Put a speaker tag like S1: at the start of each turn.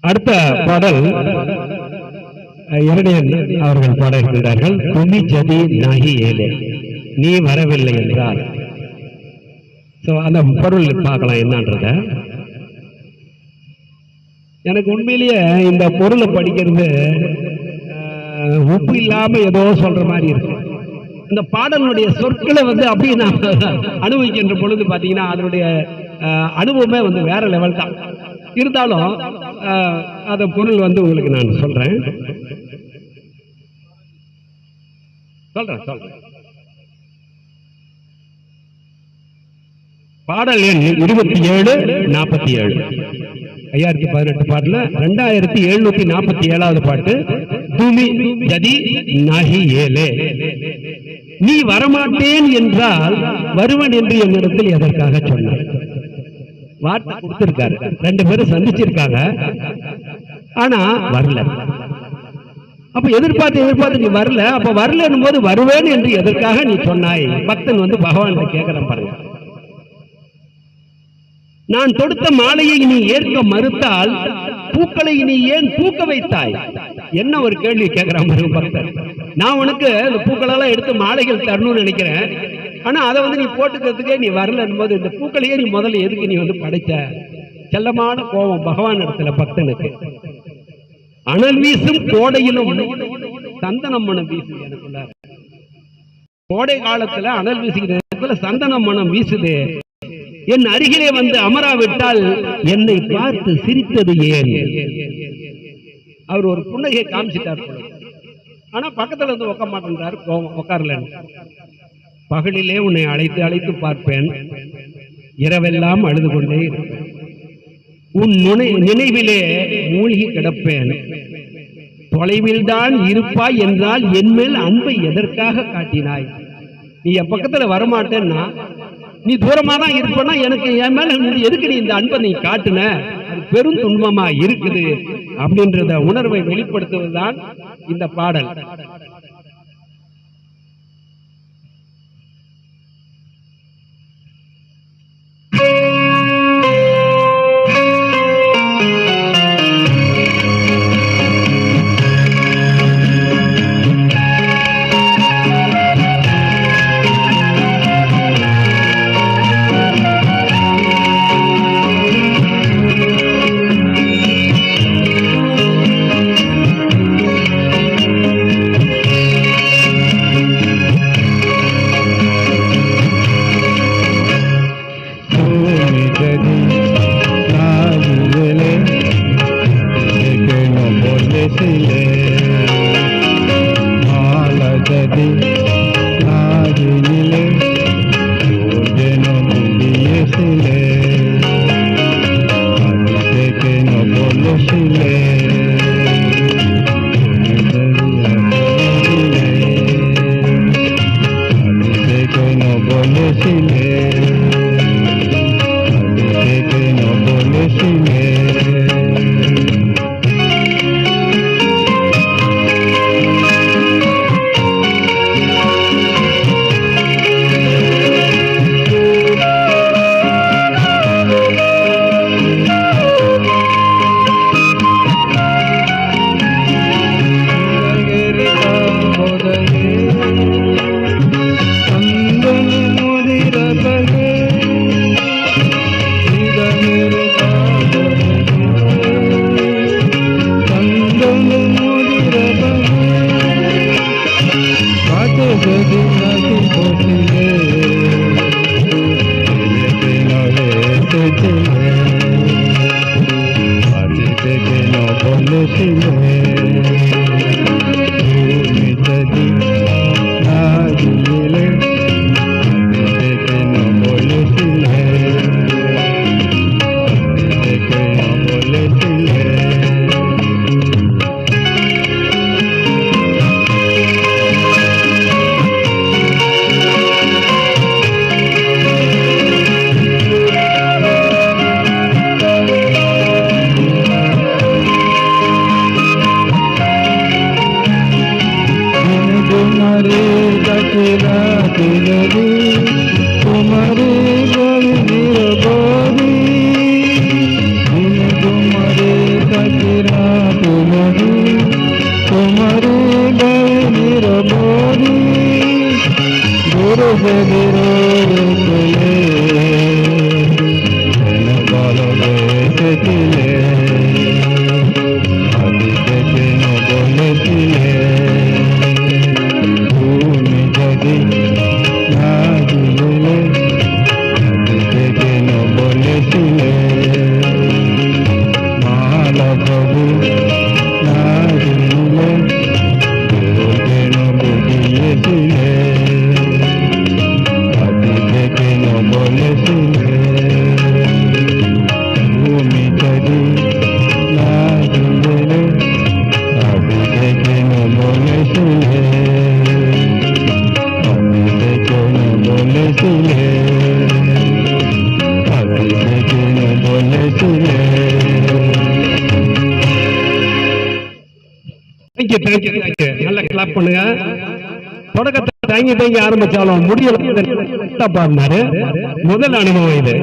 S1: அடுத்த பாடல் இரணியன் அவர்கள் பாட இருக்கிறார்கள். குமி ஜதி நாகி ஏலே நீ வரவில்லை என்றால். அந்த பொருள் பார்க்கலாம் என்னன்றத. எனக்கு உண்மையிலேயே இந்த பொருளை படிக்கிறது உப்பு இல்லாம ஏதோ சொல்ற மாதிரி இருக்கு. இந்த பாடலுடைய சொற்களை அப்படியே நான் அனுபவிக்கின்ற பொழுது பாத்தீங்கன்னா அதனுடைய அனுபவமே வேற லெவல் தான். இருந்தாலும் அத பொருள் உங்களுக்கு நான் சொல்றேன். பாடல் எண் 2747 5018 பாட்டுல 2747வது பாட்டு. துமி ஜதி நாகி ஏலே நீ வரமாட்டேன் என்றால் வருவன் என்று என்னிடத்தில் எதற்காக சொன்னார். வார்த்தை கொடுத்திருக்காரு, 2 பேரும் சந்திச்சிருக்காங்க, ஆனா வரல. அப்ப எதிர்பார்த்து நீ வரல. அப்ப வரலன்னும் போது வருவேன் என்று எதற்காக நீ சொன்னாய். பக்தன் பகவான் கேட்கிறான் பாருங்க. நான் தொடுத்த மாலையை நீ ஏற்க மறுத்தால் பூக்களை நீ ஏன் பூக்க வைத்தாய். என்ன ஒரு கேள்வி கேட்கிறான் பக்தன். நான் உனக்கு இந்த பூக்களெல்லாம் எடுத்து மாலைகள் தரணும்னு நினைக்கிறேன், ஆனா அதை நீ போட்டுக்கிறதுக்கே நீ வரலன்னும் போது இந்த பூக்களையே நீ முதல்ல எதுக்கு நீ படைச்ச. செல்லமான கோபம் பகவான் இடத்துல பக்தனுக்கு. அனல் வீசும் கோடையிலும் சந்தனம் மனம் வீசுது. எனக்குள்ள கோடை காலத்துல அனல் வீசுகிற நேரத்துல சந்தனம் மனம் வீசுது. என் அருகிலே அமராவிட்டால் என்னை பார்த்து சிரித்தது ஏன். அவர் ஒரு புன்னகையை காமிச்சிட்டார், ஆனா பக்கத்துல உட்கார மாட்டேன்றாரு, உட்காரல. பகலிலே உன்னை அழைத்து அழைத்து பார்ப்பேன், இரவெல்லாம் அழுது கொண்டே இருப்பேன். உன் நினைவிலே மூழ்கி கிடப்பேன். தொலைவில் தான் இருப்பாய் என்றால் என் மேல் அன்பை எதற்காக காட்டினாய். நீ என் பக்கத்துல வரமாட்டேன்னா, நீ தூரமா தான் இருப்பனா, எனக்கு என் மேல எதுக்கு நீ இந்த அன்பை நீ காட்டுன. அது பெரும் துன்பமா இருக்குது அப்படின்றத உணர்வை வெளிப்படுத்துவதுதான் இந்த பாடல்.
S2: भूमि कभी लागे अभी देखे न बोले सुने अभी देखे न बोले सुने अभी देखे न बोले सुने
S1: நல்ல கிளாப் பண்ணுங்க. தொடக்கத்தை தாங்கி ஆரம்பிச்சாலும் முடியல பாடினாரு. முதல் அனுபவம் இது.